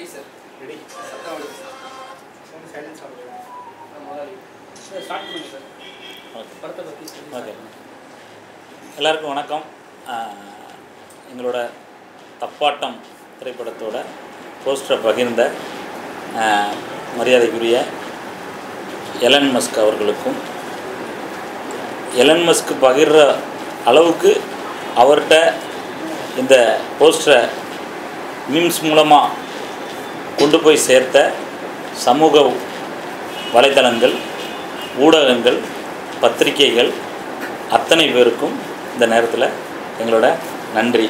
Ready sir ready சத்தம் வருது sir silence ஆகுது முதலாளி சார் ஸ்டார்ட் பண்ணுங்க சார் ஓகே படத்தை பற்றி ஓகே எல்லாருக்கும் வணக்கம். எங்களோட தப்பாட்டம் திரைப்படத்தோட போஸ்டரை பகிர்ந்த மரியாதைக்குரிய எலன் மஸ்க் அவர்களுக்கும், எலன் மஸ்க் பகிர்ற அளவுக்கு அவர்கிட்ட இந்த போஸ்டரை மீம்ஸ் மூலமாக கொண்டு போய் சேர்த்த சமூக வலைத்தளங்கள், ஊடகங்கள், பத்திரிகைகள் அத்தனை பேருக்கும் இந்த நேரத்தில் எங்களோட நன்றி.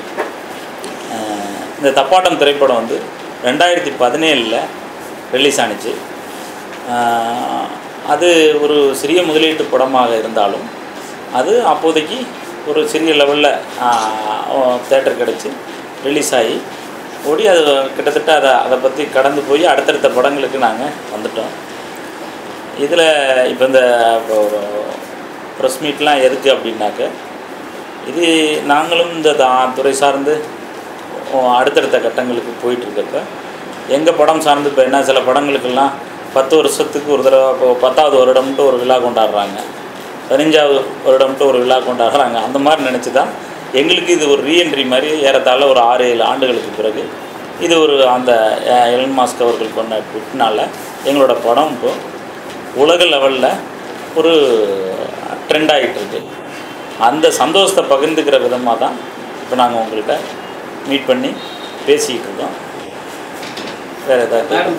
இந்த தப்பாட்டம் திரைப்படம் வந்து 2017 ரிலீஸ் ஆனிச்சு. அது ஒரு சிறிய முதலீட்டு படமாக இருந்தாலும் அது அப்போதைக்கு ஒரு சிறிய லெவலில் தேட்டர் கிடச்சி ரிலீஸ் ஆகி ஓடி அது கிட்டத்தட்ட அதை பற்றி கடந்து போய் அடுத்தடுத்த படங்களுக்கு நாங்கள் வந்துட்டோம். இதில் இப்போ இந்த ப்ரெஸ் மீட்லாம் எதுக்கு அப்படின்னாக்க, இது நாங்களும் இந்த துறை சார்ந்து அடுத்தடுத்த கட்டங்களுக்கு போயிட்டுருக்கப்ப எங்கள் படம் சார்ந்து இப்போ என்ன சில படங்களுக்கெல்லாம் 10 வருஷத்துக்கு ஒரு தடவை, இப்போ 10வது வருடம்ட்டு ஒரு விழா கொண்டாடுறாங்க, 15வது வருடம்ட்டு ஒரு விழா கொண்டாடுறாங்க. அந்த மாதிரி நினச்சி தான் எங்களுக்கு இது ஒரு ரீஎன்ட்ரி மாதிரி ஏறத்தாழ ஒரு 6-7 ஆண்டுகளுக்கு பிறகு இது ஒரு அந்த எலன் மஸ்க் அவர்கள் பண்ண ட்விட்னால் எங்களோட படம் இப்போது உலக லெவலில் ஒரு ட்ரெண்ட் ஆகிட்டுருக்கு. அந்த சந்தோஷத்தை பகிர்ந்துக்கிற விதமாக தான் இப்போ நாங்கள் உங்கள்கிட்ட மீட் பண்ணி பேசிக்கிட்டு இருக்கோம். வேறு ஏதாவது பேரு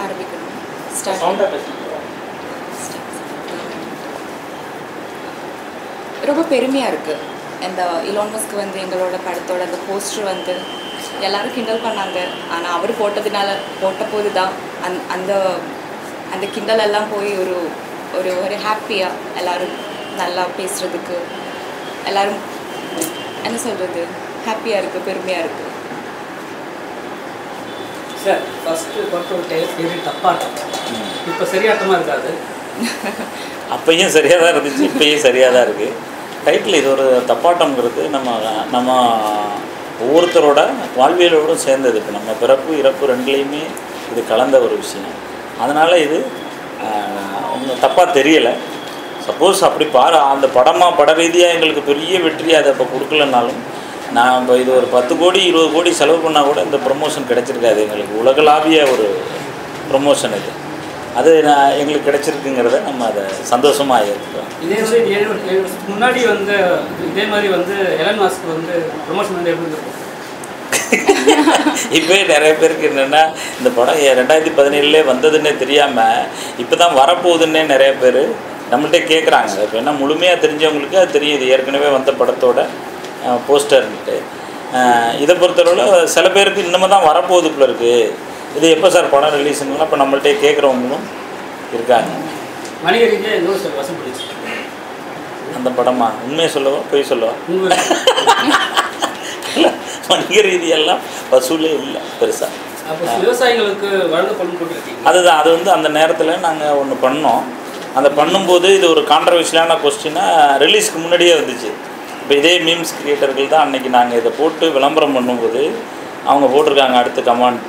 ஆரம்பிக்கணும். ரொம்ப பெருமையாக இருக்குது. இந்த எலான் மஸ்க் வந்து எங்களோட படத்தோட அந்த போஸ்டர் வந்து எல்லோரும் கிண்டல் பண்ணாங்க. ஆனால் அவர் போட்ட போது தான் அந்த அந்த கிண்டல் எல்லாம் போய் ஒரு ஒரு ஒரு ஹாப்பியாக எல்லோரும் நல்லா பேசுகிறதுக்கு எல்லோரும் என்ன சொல்கிறது, ஹாப்பியாக இருக்குது, பெருமையாக இருக்குது. சார் ஃபஸ்ட்டு படத்தோட பேர் தப்பாட்டம். இப்போ சரியாட்டமாக இருக்காது. அப்பையும் சரியாக தான் இருந்துச்சு, இப்போயும் சரியாக தான் இருக்குது. டைட்டில் இது ஒரு தப்பாட்டம்ங்கிறது நம்ம ஒவ்வொருத்தரோட வாழ்வியலோடும் சேர்ந்தது. இப்போ நம்ம பிறப்பு இறப்பு ரெண்டுலேயுமே இது கலந்த ஒரு விஷயம். அதனால் இது அவங்க தப்பாக தெரியலை. சப்போஸ் அப்படி அந்த பட ரீதியாக எங்களுக்கு பெரிய வெற்றி அதை இப்போ கொடுக்கலனாலும், நான் இப்போ இது ஒரு 10 கோடி 20 கோடி செலவு பண்ணால் கூட இந்த ப்ரொமோஷன் கிடச்சிருக்காது. எங்களுக்கு உலகளாவிய ஒரு ப்ரொமோஷன் இது. அது எங்களுக்கு கிடச்சிருக்குங்கிறத நம்ம அதை சந்தோஷமாக ஏற்றுக்கிறோம். இதே மாதிரி 7 வருஷத்துக்கு முன்னாடி வந்து இதே மாதிரி வந்து எலன் மஸ்க் வந்து ப்ரொமோஷன் வந்து எப்படி இருக்கும்? இப்போ நிறைய பேருக்கு என்னென்னா, இந்த படம் 2017 வந்ததுன்னே தெரியாமல் இப்போ தான் வரப்போகுதுன்னே நிறைய பேர் நம்மள்கிட்ட கேட்குறாங்க. இப்போ என்ன முழுமையாக தெரிஞ்சவங்களுக்கு அது தெரியும், இது ஏற்கனவே வந்த படத்தோட போஸ்டர்ன்ட்டு. இதை பொறுத்தளவில் சில பேருக்கு இன்னமும் தான் வரப்போகுது போல இருக்குது, இது எப்போ சார் படம் ரிலீஸுங்கலாம் இப்போ நம்மள்கிட்ட கேட்குறவங்களும் இருக்காங்க. வணிக ரீதியாக எவ்வளோ சார் வசம் போயிடுச்சு அந்த படமா? உண்மையை சொல்லவா பொய் சொல்லவா? இல்லை, வணிக ரீதியெல்லாம் வசூலே இல்லை பெருசாக. அப்போ விவசாயிகளுக்கு வழங்கப்படும் போட்டுருக்கீங்க. அதுதான், அது வந்து அந்த நேரத்தில் நாங்கள் ஒன்று பண்ணோம். அந்த பண்ணும்போது இது ஒரு கான்ட்ரவர்ஷியலான கொஸ்டினாக ரிலீஸ்க்கு முன்னாடியே வந்துச்சு. இப்போ இதே மீம்ஸ் கிரியேட்டர்கள் தான் அன்றைக்கி நாங்கள் இதை போட்டு விளம்பரம் பண்ணும்போது அவங்க போட்டிருக்காங்க அடுத்த கமெண்ட்,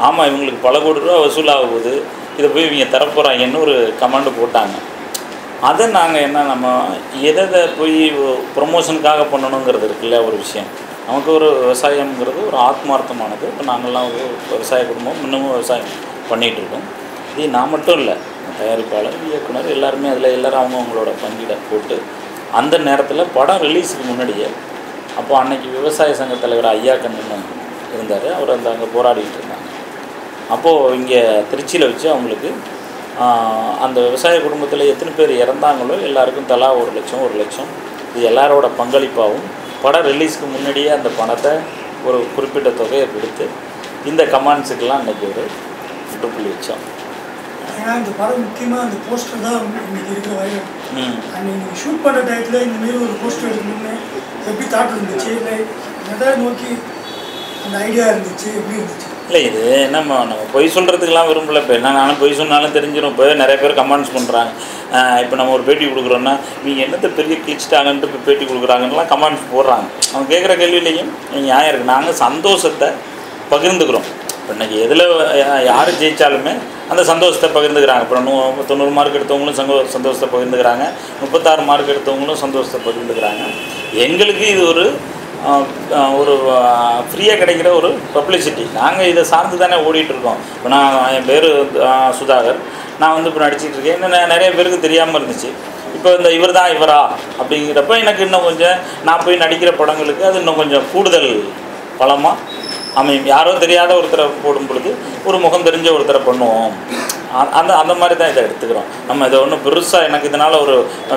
ஆமாம் இவங்களுக்கு பல கோடி ரூபா வசூலாக போகுது, இதை போய் இவங்க தரப்போகிறாங்கன்னு ஒரு கமெண்ட் போட்டாங்க. அதை நாங்கள் என்ன, நம்ம எதை போய் ப்ரொமோஷனுக்காக பண்ணணுங்கிறது இருக்குல்ல ஒரு விஷயம். நமக்கு ஒரு விவசாயம்ங்கிறது ஒரு ஆத்மார்த்தமானது. இப்போ நாங்கள்லாம் ஒரு விவசாய குடும்பம், இன்னமும் விவசாயம் பண்ணிகிட்ருக்கோம். இது நான் மட்டும் இல்லை, தயாரிப்பாளர், இயக்குனர் எல்லாருமே அதில் எல்லோரும் அவங்களோட பங்கீடை போட்டு அந்த நேரத்தில் படம் ரிலீஸுக்கு முன்னாடியே, அப்போது அன்றைக்கி விவசாய சங்க தலைவர் ஐயா கண்ணன்னு இருந்தார், அவர் அங்கே போராடிட்டு இருந்தாங்க. அப்போது இங்கே திருச்சியில் வச்சு அவங்களுக்கு அந்த விவசாய குடும்பத்தில் எத்தனை பேர் இறந்தாங்களோ எல்லாருக்கும் தலா 1 லட்சம் 1 லட்சம் இது எல்லாரோட பங்களிப்பாகவும் படம் ரிலீஸ்க்கு முன்னாடியே அந்த பணத்தை ஒரு குறிப்பிட்ட தொகையை கொடுத்து இந்த கமெண்ட்ஸுக்கெல்லாம் அன்றைக்கி ஒரு முற்றுப்புள்ளி வச்சோம். ஏன்னா இந்த படம் முக்கியமாக அந்த போஸ்டர் தான் இன்னைக்கு இருக்கிற வயல். நீங்கள் ஷூட் பண்ணுற டயத்தில் இந்தமாரி ஒரு போஸ்டர் எடுக்கணும்னு எப்படி தாட் இருந்துச்சு, இல்லை எதாவது நோக்கி அந்த ஐடியா இருந்துச்சு, எப்படி இருந்துச்சு? இல்லை இது நம்ம பொய் சொல்கிறதுக்கெலாம் விரும்பலை. இப்போ என்ன நானும் பொய் சொன்னாலும் தெரிஞ்சிடும். இப்போ நிறைய பேர் கமெண்ட்ஸ் பண்ணுறாங்க. இப்போ நம்ம ஒரு பேட்டி கொடுக்குறோன்னா நீங்கள் என்னத்தை பெரிய கிழிச்சிட்டாங்கன்ட்டு இப்போ பேட்டி கொடுக்குறாங்கலாம் கமெண்ட்ஸ் போடுறாங்க. அவங்க கேட்குற கேள்வியிலையும் நியாயம் இருக்குது. நாங்கள் சந்தோஷத்தை பகிர்ந்துக்கிறோம். இப்போ இன்றைக்கி எதில் யார் ஜெயித்தாலுமே அந்த சந்தோஷத்தை பகிர்ந்துக்கிறாங்க. இப்போ 90 மார்க் எடுத்தவங்களும் சந்தோஷத்தை பகிர்ந்துக்கிறாங்க, 36 மார்க் எடுத்தவங்களும் சந்தோஷத்தை பகிர்ந்துக்கிறாங்க. எங்களுக்கு இது ஒரு ஃப்ரீயாக கிடைக்கிற ஒரு பப்ளிசிட்டி. நாங்கள் இதை சார்ந்து தானே ஓடிட்டுருக்கோம். இப்போ என் பேர் சுதாகர். நான் வந்து இப்போ நடிச்சிட்ருக்கேன். இன்னும் நிறைய பேருக்கு தெரியாமல் இருந்துச்சு. இப்போ இவர் தான் இவரா அப்படிங்கிறப்ப எனக்கு இன்னும் கொஞ்சம் நான் போய் நடிக்கிற படங்களுக்கு அது இன்னும் கொஞ்சம் கூடுதல் பலமாக அமையும். யாரோ தெரியாத ஒருத்தரை போடும் பொழுது ஒரு முகம் தெரிஞ்ச ஒருத்தரை பண்ணுவோம். அந்த மாதிரி தான் இதை எடுத்துக்கிறோம். நம்ம இதை ஒன்றும் பெருசாக எனக்கு இதனால் ஒரு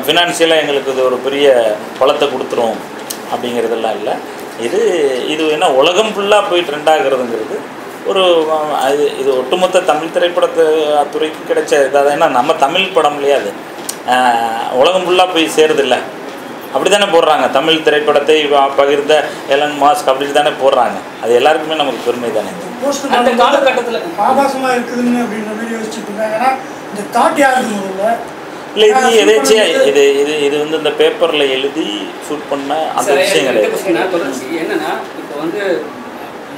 ஃபினான்ஷியலாக எங்களுக்கு இது ஒரு பெரிய பலத்தை கொடுத்துரும் அப்படிங்கிறதெல்லாம் இல்லை. இது என்ன உலகம் ஃபுல்லாக போய் ட்ரெண்ட் ஆகிறதுங்கிறது ஒரு இது ஒட்டுமொத்த தமிழ் திரைப்படத்து துறைக்கு கிடைச்ச இதாக. ஏன்னா நம்ம தமிழ் படம் இல்லையா, அது உலகம் ஃபுல்லாக போய் சேருதில்லை. அப்படி தானே போடுறாங்க. தமிழ் திரைப்படத்தை பகிர்ந்த எலன் மாஸ்க் அப்படி தானே போடுறாங்க. அது எல்லாருக்குமே நமக்கு பெருமை தானே. அந்த காலகட்டத்தில் ஆபாசமாக இருக்குதுன்னு அப்படின்ற மாதிரி யோசிச்சுட்டு இருக்காங்க. ஏன்னா இந்த தாட் யாருக்கு முதல்ல இல்லை, இது எதேச்சியா இது வந்து இந்த பேப்பரில் எழுதி ஷூட் பண்ண அந்த விஷயம் கிடையாது. தொடர்ச்சி என்னன்னா, இப்போ வந்து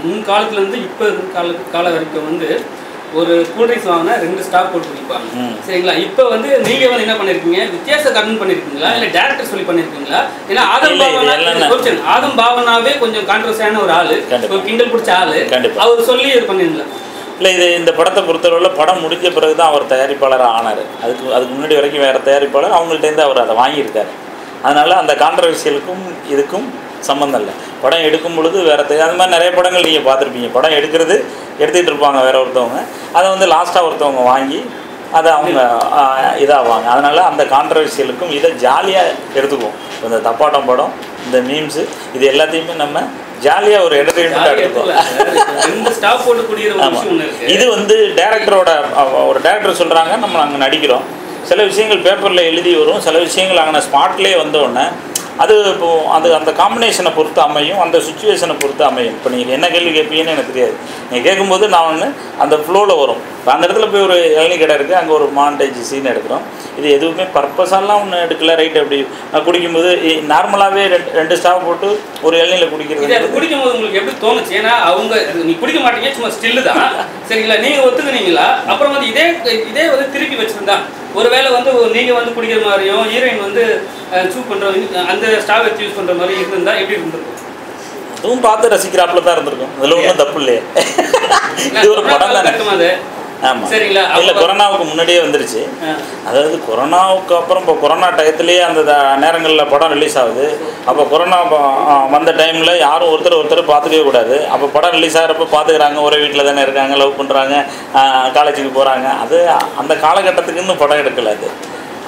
முன்காலத்துலேருந்து இப்போ கால வரைக்கும் வந்து ஒரு கூல்ட்ரிங்க்ஸ் வாங்கினா 2 ஸ்டாக் போட்டு குடிப்பாங்க. சரிங்களா? இப்போ வந்து நீங்கள் வந்து என்ன பண்ணியிருக்கீங்க, வித்தியாச கடன் பண்ணியிருக்கீங்களா இல்லை டேரக்டர் சொல்லி பண்ணியிருக்கீங்களா? ஏன்னா ஆதம் பாவனாவே கொஞ்சம் கான்ட்ரவர்சியான ஒரு ஆள், ஒரு கிண்டல் பிடிச்ச ஆள், அவர் சொல்லி இது பண்ணிருங்களா? இல்லை, இந்த படத்தை பொறுத்தளவில் படம் முடிஞ்ச பிறகு தான் அவர் தயாரிப்பாளராக ஆனார். அதுக்கு முன்னாடி வரைக்கும் வேறு தயாரிப்பாளர் அவங்கள்ட்டேருந்து அவர் அதை வாங்கியிருக்காரு. அதனால் அந்த கான்ட்ரவர்சியலுக்கும் இதுக்கும் சம்மந்தம் இல்லை. படம் எடுக்கும் பொழுது வேறு அது மாதிரி நிறைய படங்கள் நீங்கள் பார்த்துருப்பீங்க. படம் எடுத்துக்கிட்டு இருப்பாங்க வேறு ஒருத்தவங்க, அதை வந்து லாஸ்ட்டாக ஒருத்தவங்க வாங்கி அதை அவங்க இதாகுவாங்க. அதனால் அந்த கான்ட்ரவர்சியலுக்கும் இதை ஜாலியாக எடுத்துக்குவோம். இப்போ இந்த தப்பாட்டம் படம், இந்த மீம்ஸு, இது எல்லாத்தையுமே நம்ம ஜாலியாக ஒரு என்டர்டெயின்மெண்ட்டாக எடுத்துக்குவோம். இது வந்து டேரக்டரோட ஒரு டேரக்டர் சொல்கிறாங்க, நம்ம அங்கே நடிக்கிறோம். சில விஷயங்கள் பேப்பரில் எழுதி வரும், சில விஷயங்கள் அங்கே ஸ்பாட்லேயே வந்தோடனே அது இப்போது அந்த காம்பினேஷனை பொறுத்து அமையும், அந்த சுச்சுவேஷனை பொறுத்து அமையும். இப்போ நீங்கள் என்ன கேள்வி கேட்பீங்கன்னு எனக்கு தெரியாது. நீங்கள் கேட்கும்போது நான் அந்த ஃப்ளோவில் வரும். இப்போ அந்த இடத்துல போய் ஒரு இளநீ கடை இருக்குது, அங்கே ஒரு மாண்டேஜ் சீன் எடுக்கிறோம். இது எதுவுமே பர்பஸாலாம் ஒன்று எடுக்கல. ரைட், அப்படி குடிக்கும்போது நார்மலாகவே 2 ஸ்டாப் போட்டு ஒரு இளநியில் குடிக்கிறது. குடிக்கும்போது உங்களுக்கு எப்படி தோணுச்சு? ஏன்னா அவங்க நீ குடிக்க மாட்டீங்க, சும்மா ஸ்டில்லு தான், சரிங்களா? நீங்கள் ஒத்துக்குனீங்களா? அப்புறம் வந்து இதே வந்து திருப்பி வச்சுருந்தா ஒருவேளை வந்து நீங்கள் வந்து குடிக்கிற மாதிரியும் ஹீரோயின் வந்து சூஸ் பண்ணுற அந்த ஸ்டாவை யூஸ் பண்ணுற மாதிரி இருந்தால் எப்படி இருந்திருக்கும்? அதுவும் பார்த்து ரசிக்கிறாப்புல தான் இருந்திருக்கும். அதில் ஒன்றும் தப்பு இல்லையே. இது ஒரு படம் தானே. ஆமாம், சரிங்களா? இல்லை, கொரோனாவுக்கு முன்னாடியே வந்துருச்சு. அதாவது கொரோனாவுக்கு அப்புறம் இப்போ கொரோனா டயத்துலேயே அந்த நேரங்களில் படம் ரிலீஸ் ஆகுது. அப்போ கொரோனா வந்த டைமில் யாரும் ஒருத்தர் பார்த்துக்கவே கூடாது. அப்போ படம் ரிலீஸ் ஆகிறப்ப பார்த்துக்கிறாங்க, ஒரே வீட்டில் தானே இருக்காங்க, லவ் பண்ணுறாங்க, காலேஜுக்கு போகிறாங்க. அது அந்த காலகட்டத்துக்கு இன்னும் படம் எடுக்கலை.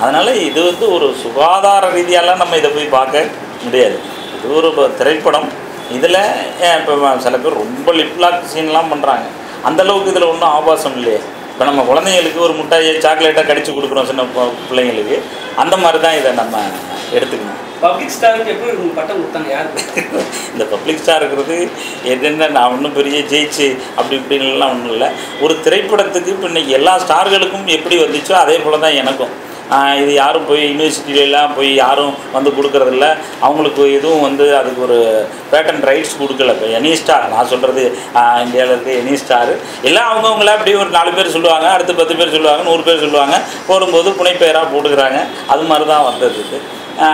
அதனால் இது வந்து ஒரு சுகாதார ரீதியாலாம் நம்ம இதை போய் பார்க்க முடியாது. இது ஒரு திரைப்படம். இதில் இப்போ சில பேர் ரொம்ப லிப்லாக் சீன்லாம் பண்ணுறாங்க. அந்தளவுக்கு இதில் ஒன்றும் ஆபாசம் இல்லையே. இப்போ நம்ம குழந்தைங்களுக்கு ஒரு முட்டாயை சாக்லேட்டாக கடிச்சு கொடுக்குறோம் சின்ன பிள்ளைங்களுக்கு, அந்த மாதிரி தான் இதை நம்ம எடுத்துக்கணும். பப்ளிக் ஸ்டாருக்கு எப்படி பட்டம் கொடுத்தாங்க? யார் இந்த பப்ளிக் ஸ்டார் இருக்கிறது என்னென்ன, நான் ஒன்றும் பெரிய ஜெயிச்சு அப்படி இப்படின்லாம் ஒன்றும் இல்லை. ஒரு திரைப்படத்துக்கு இப்போ இன்றைக்கி எல்லா ஸ்டார்களுக்கும் எப்படி வந்துச்சோ அதே போல் தான் எனக்கும். இது யாரும் போய் யூனிவர்சிட்டியிலலாம் போய் யாரும் வந்து கொடுக்குறதில்ல. அவங்களுக்கு எதுவும் வந்து அதுக்கு ஒரு பேட்டன் ரைட்ஸ் கொடுக்கல. இப்போ எனி ஸ்டார், நான் சொல்கிறது இந்தியாவில் இருக்க எனி ஸ்டார் எல்லாம் அவங்கவுங்கள அப்படியே ஒரு 4 பேர் சொல்லுவாங்க, அடுத்து 10 பேர் சொல்லுவாங்க, 100 பேர் சொல்லுவாங்க. போடும்போது புனைப்பெயராக போட்டுக்கிறாங்க. அது மாதிரி தான் வந்ததுக்கு.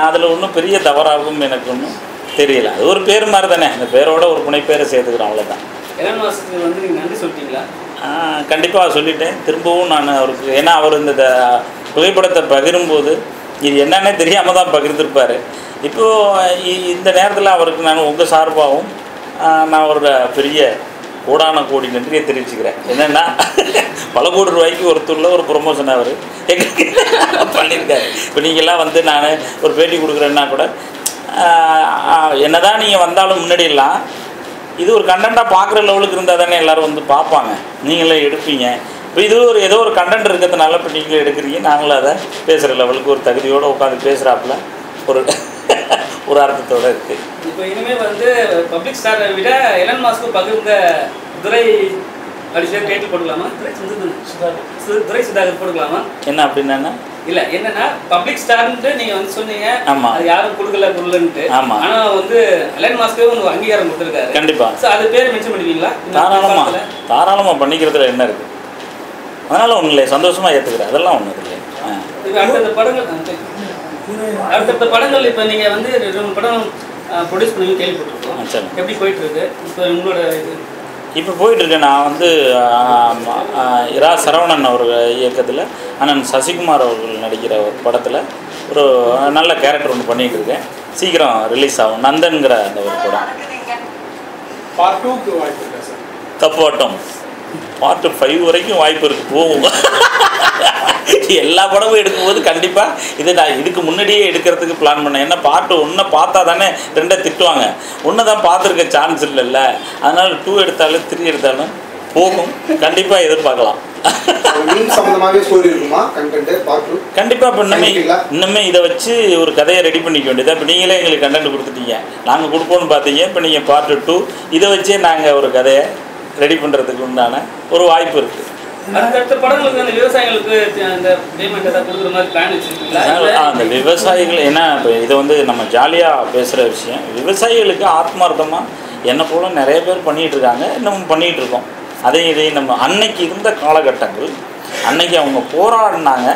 அதில் ஒன்றும் பெரிய தவறாகவும் எனக்கு ஒன்றும் தெரியல. அது ஒரு பேர் மாதிரி தானே, அந்த பேரோட ஒரு புனைப்பெயரை சேர்த்துக்கிறோம், அவ்வளோதான். எலன் மாஸ்க்கு வந்து நீங்கள் நன்றி சொல்லிட்டீங்களா? கண்டிப்பாக சொல்லிட்டேன். திரும்பவும் நான் அவருக்கு, ஏன்னா அவர் இந்த புகைப்படத்தை பகிரும்போது இது என்னன்னே தெரியாமல் தான் பகிர்ந்துருப்பார். இப்போது இந்த நேரத்தில் அவருக்கு நான் உங்கள் சார்பாகவும் நான் ஒரு பெரிய கோடான கோடி நன்றியை தெரிவிச்சுக்கிறேன். என்னென்னா பல கோடி ரூபாய்க்கு ஒருத்தரில் ஒரு ப்ரொமோஷன் அவர் எங்களுக்கு பண்ணியிருக்காரு. இப்போ நீங்கள்லாம் வந்து நான் ஒரு பேட்டி கொடுக்குறேன்னா கூட என்ன தான் நீங்கள் வந்தாலும் முன்னாடியெல்லாம் இது ஒரு கண்டென்ட்டாக பார்க்குற லெவலுக்கு இருந்தால் தானே எல்லோரும் வந்து பார்ப்பாங்க, நீங்களே எடுப்பீங்க. இப்போ இது ஏதோ ஒரு கண்டென்ட் இருக்கிறதுனால இப்போ நீங்களே எடுக்கிறீங்க, நாங்களும் அதை பேசுகிற லெவலுக்கு ஒரு தகுதியோடு உட்காந்து பேசுகிறாப்புல ஒரு அர்த்தத்தோடு இருக்குது. இப்போ இனிமேல் வந்து பப்ளிக் ஸ்டாரை விட எலன் மாஸ்க்கு பகிர்ந்த துரை அப்படி பேர் டைட்டில் போட்டுக்கலாமா? துரை சுதாகர் போட்டுக்கலாமா? என்ன அப்படின்னா இல்ல என்னன்னா பப்ளிக் ஸ்டார்ன்ட்டு நீங்க வந்து சொன்னீங்க. ஆமா. அது யாரும் கொடுக்கலன்ட்டு. ஆமா. ஆனா வந்து அலன் மாஸ்கே ஒரு அங்கீகாரம் கொடுத்திருக்காரு. கண்டிப்பா. சோ அது பேர் மென்ஷன் பண்ணுவீங்களா? தாராளமா பண்ணிக்கிறதுல என்ன இருக்கு? அதனால ஒன்றும் இல்லை, சந்தோஷமா ஏற்றுக்கிறேன், அதெல்லாம் ஒன்றும் இல்லை. அடுத்த படங்கள் இப்போ நீங்கள் வந்து 2 படம் ப்ரொடியூஸ் பண்ணி கேள்விப்பட்டிருக்கோம். எப்படி போயிட்டு இருக்கு இப்போ உங்களோட இது? இப்போ போயிட்டுருக்கு. நான் வந்து இரா சரவணன் அவர்கள் இயக்கத்தில் அண்ணன் சசிகுமார் அவர்கள் நடிக்கிற ஒரு படத்தில் ஒரு நல்ல கேரக்டர் ஒன்று பண்ணிகிட்டு இருக்கேன். சீக்கிரம் ரிலீஸ் ஆகும். நந்தன்கிற அந்த ஒரு படம். பார்ட் 2க்கு வாய்ப்பு இருக்கா சார்? தப்போட்டம் பார்ட் 5 வரைக்கும் வாய்ப்பு இருக்குது, போகும். எல்லா படமும் எடுக்கும்போது கண்டிப்பாக நான் இதுக்கு முன்னாடியே எடுக்கிறதுக்கு பிளான் பண்ணேன். ஏன்னா பார்ட் 1 பார்த்தா தானே 2 திட்டுவாங்க. 1 தான் பார்த்துருக்க சான்ஸ் இல்லைல்ல, அதனால் 2 எடுத்தாலும் 3 எடுத்தாலும் போகும். கண்டிப்பாக எதிர்பார்க்கலாம். கண்டிப்பாக இப்போ இன்னுமே இதை வச்சு ஒரு கதையை ரெடி பண்ணிக்க வேண்டியது. இப்போ நீங்களே எங்களுக்கு கண்டென்ட் கொடுத்துட்டீங்க, நாங்கள் கொடுப்போன்னு பார்த்தீங்க. இப்போ நீங்கள் பார்ட் 2 இதை வச்சே நாங்கள் ஒரு கதையை ரெடி பண்ணுறதுக்கு உண்டான ஒரு வாய்ப்பு இருக்குது. அடுத்த படங்களுக்கு அந்த விவசாயிகளுக்கு அந்த பேமெண்ட் ஏதாவது கொடுக்குற மாதிரி பிளான் வச்சுருக்கீங்களா? அந்த விவசாயிகள் ஏன்னா இப்போ இதை வந்து நம்ம ஜாலியாக பேசுகிற விஷயம். விவசாயிகளுக்கு ஆத்மார்த்தமாக என்னை போல நிறைய பேர் பண்ணிகிட்டு இருக்காங்க, இன்னமும் பண்ணிகிட்டு இருக்கோம். இதையும் நம்ம அன்னைக்கு இருந்த காலகட்டங்கள், அன்னைக்கு அவங்க போராடினாங்க.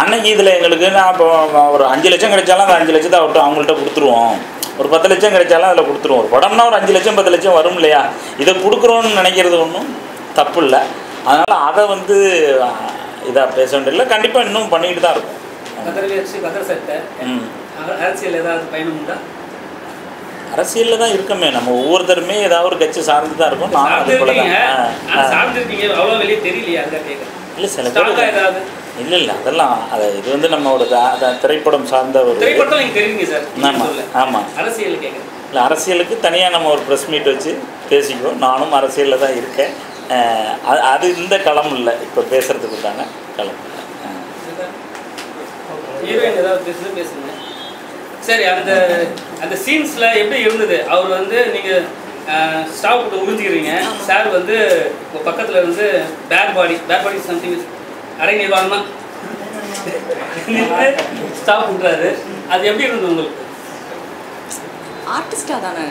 அன்னைக்கு இதில் எங்களுக்கு நான் இப்போ ஒரு 5 லட்சம் கிடைச்சாலும் அந்த 5 லட்சத்தை அவங்கள்ட்ட கொடுத்துருவோம். ஒரு 10 லட்சம் கிடைச்சாலும் அதில் கொடுத்துருவோம். ஒரு படம்னா ஒரு 5 லட்சம் 10 லட்சம் வரும் இல்லையா? இதை கொடுக்குறோன்னு நினைக்கிறது ஒன்றும் தப்பு இல்லை. அதனால் அதை வந்து இதாக பேச வேண்டியதில்லை. கண்டிப்பாக இன்னும் பண்ணிக்கிட்டு தான் இருக்கும். அரசியல் ஏதாவது பயணம் உண்டா? அரசியலில் தான் இருக்கமே, நம்ம ஒவ்வொருத்தருமே ஏதாவது ஒரு கட்சி சார்ந்து தான் இருக்கும். நான் அது போல தான் அவ்வளோ வெளியே தெரியலையா? இல்லை சில பேர் இல்லை அதெல்லாம் இது வந்து நம்மளோட திரைப்படம் சார்ந்த ஒரு தெரியுங்க சார். ஆமாம் ஆமாம். அரசியல் கேட்குறேன். இல்லை அரசியலுக்கு தனியாக நம்ம ஒரு ப்ரெஸ் மீட் வச்சு பேசிக்குவோம். நானும் அரசியலில் தான் இருக்கேன். அது இந்த களம் இல்லை, இப்போ பேசுகிறதுக்கு உண்டான களம் இல்லை. ஹீரோயின் ஏதாவது பேசுங்க. சரி, அந்த சீன்ஸில் எப்படி இருந்தது? அவர் வந்து நீங்கள் ஸ்டாப் போட்டு உறிஞ்சிக்கிறீங்க, சார் வந்து பக்கத்தில் இருந்து பேட் பாடி சம்திங் அரை நிர்வாணமாக ஸ்டாப் பண்ணுறாரு. அது எப்படி இருந்தது உங்களுக்கு? ஆர்டிஸ்டா தானே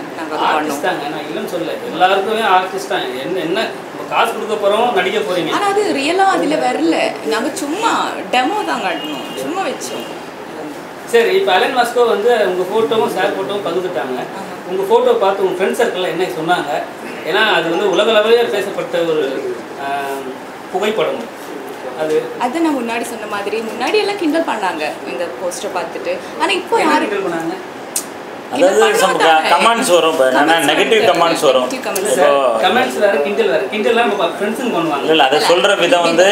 ஆர்டிஸ்டாங்க, நான் இல்லைன்னு சொல்ல, எல்லாருக்குமே ஆர்டிஸ்டா. என்ன காசு கொடுக்க போகிறோம், நடிக்க போகிறீங்க. ஆனால் அது ரியலாக அதில் வரல, நாங்கள் சும்மா டெமோ தான் காட்டணும், சும்மா வச்சோம். சரி, இப்போ அலன் மாஸ்கோ வந்து உங்கள் ஃபோட்டோவும் சார் ஃபோட்டோவும் பகிர்ந்துட்டாங்க. உங்கள் ஃபோட்டோ பார்த்து உங்கள் ஃப்ரெண்ட் சர்க்கிளில் என்ன சொன்னாங்க? ஏன்னா அது வந்து உலக அளவிலே பேசப்பட்ட ஒரு புகைப்படம். அது நான் முன்னாடி சொன்ன மாதிரி முன்னாடி எல்லாம் கிண்டல் பண்ணாங்க இந்த போஸ்டர் பார்த்துட்டு. ஆனால் இப்போ யாரும் கிண்டல் பண்ணாங்க? அதாவது கமெண்ட்ஸ் வரும், நெகட்டிவ் கமெண்ட்ஸ் வரும். கமெண்ட்ஸ் வேற, கிண்டல் வேற. கிண்டல்லாம் நம்ம ஃப்ரெண்ட்ஸுங்க பண்ணுவாங்க. இல்லை அதை சொல்கிற விதம் வந்து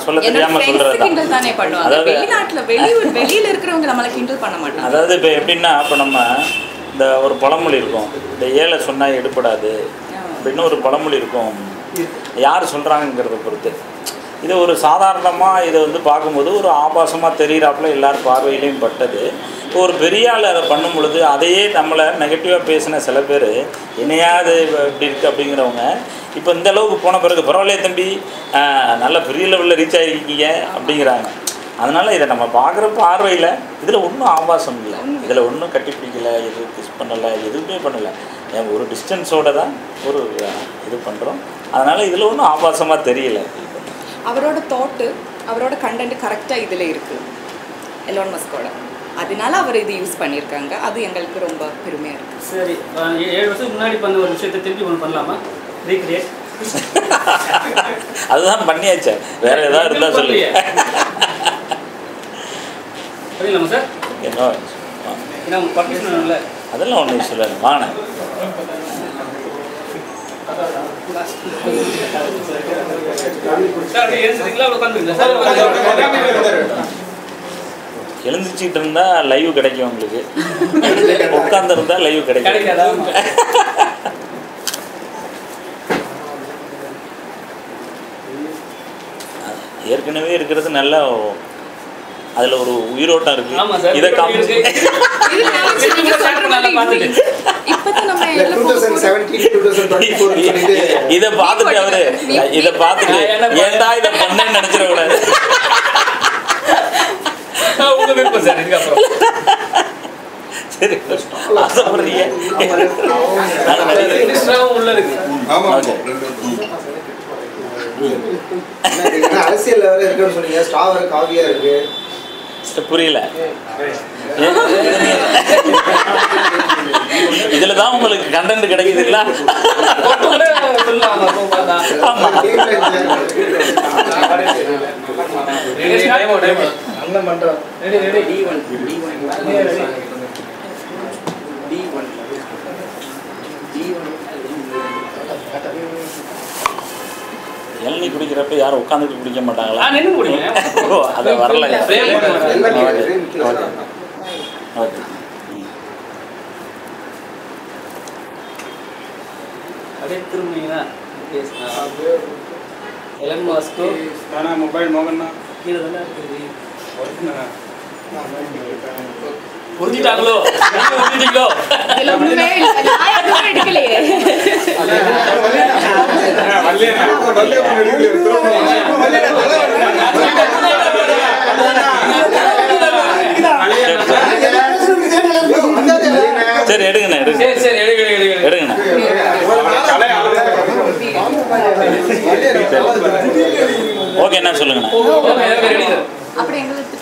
சொல்ல தெரியாமல் சொல்கிறது கிண்டல் தானே பண்ணுவாங்க. வெளிநாட்டில் வெளியில் இருக்கிறவங்க நம்மளை கிண்டல் பண்ண மாட்டாங்க. அதாவது இப்போ எப்படின்னா, இப்போ நம்ம இந்த ஒரு பழமொழி இருக்கும், இந்த ஏழை சொன்னால் எடுப்படாது அப்படின்னு ஒரு பழமொழி இருக்கும். யார் சொல்கிறாங்கிறத பொறுத்து. இது ஒரு சாதாரணமாக இதை வந்து பார்க்கும்போது ஒரு ஆபாசமாக தெரிகிறாப்புல எல்லார் பார்வையிலையும் பட்டது. இப்போ ஒரு பெரிய ஆள் அதை பண்ணும் பொழுது அதையே நம்மளை நெகட்டிவாக பேசின சில பேர் என்னையாவது இப்படி இருக்குது அப்படிங்கிறவங்க இப்போ இந்த அளவுக்கு போன பிறகு பரவாயில்லையே தம்பி, நல்ல பெரிய லெவலில் ரீச் ஆகிருக்கீங்க அப்படிங்கிறாங்க. அதனால் இதை நம்ம பார்க்குற பார்வையில் இதில் ஒன்றும் ஆபாசம் இல்லை, இதில் ஒன்றும் கட்டி பிடிக்கலை, எதுவும் கிஸ் பண்ணலை, எதுவுமே பண்ணலை. ஒரு டிஸ்டன்ஸோடு தான் ஒரு இது பண்ணுறோம். அதனால் இதில் ஒன்றும் ஆபாசமாக தெரியலை. அவரோட தாட்டு, அவரோட கண்டென்ட் கரெக்டாக இதில் இருக்குது எலான் மஸ்கோட. அதனால அவர் இது யூஸ் பண்ணியிருக்காங்க. அது எங்களுக்கு ரொம்ப பெருமையாக இருக்குது. சரி, 7 வருஷத்துக்கு முன்னாடி பண்ண ஒரு விஷயத்தை திருப்பி ஒன்று பண்ணலாமா? ரீக்ரியேட் அதுதான் பண்ணியாச்சு, வேற ஏதாவது இருந்தால் சொல்லி புரியலாமா சார்? என்ன பர்மிஷன் இல்லை? அதெல்லாம் ஒன்றும் இஷ்யூ இல்லை, வாங்க. எழுந்திரிச்சிட்டு இருந்தா லைவ் கிடைக்கும் உங்களுக்கு, உட்கார்ந்து இருந்தா லைவ் கிடைக்கும். ஏற்கனவே இருக்கிறது நல்ல, அதுல ஒரு உயிரோட்டம் இருக்கு. இதை இப்பதான் நம்ம இல்ல, 2017, 2024 இதை பார்த்துட்டு அவரு இதை பார்த்துட்டு ஏன்டா இதை பண்ணேன்னு நினைச்சிடக்கூடாது. உங்க விருப்பம் சார். இதுக்கப்புறம் சரி ஆசைப்படுறீங்க. உள்ள இருக்கு. ஆமா அரசியல் லெவலில் இருக்குன்னு சொன்னீங்க. ஸ்டார் காவியா இருக்கு. புரியல. இதுல தான் உங்களுக்கு கண்டென்ட் கிடைக்குது இல்ல? இளநீ குடிக்கிறப்ப யாரும் உட்காந்துட்டு குடிக்க மாட்டாங்களா? அதை வரல. ஓகே அப்படியே திரும்பிங்கன்னா எலன் மாஸ்கோ நானா மொபைல் மோகன்னா கீழே தானே இருக்குது. புரிஞ்சுட்டாங்களோ? புரிஞ்சுட்டீங்களோ? எடுக்கலையே. சரி எடுங்கண்ணா எடுங்கண்ணா. ஓகே என்ன சொல்லுங்கண்ணா. அப்படி எங்களுக்கு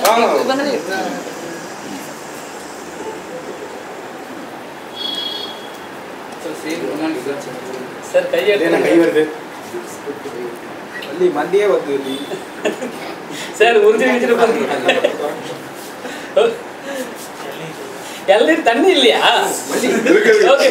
சார் கையெழுத்து கை வருது மத்தியே வந்து சார் உறிஞ்சிட்டு எல்லாம் தண்ணி இல்லையா? ஓகே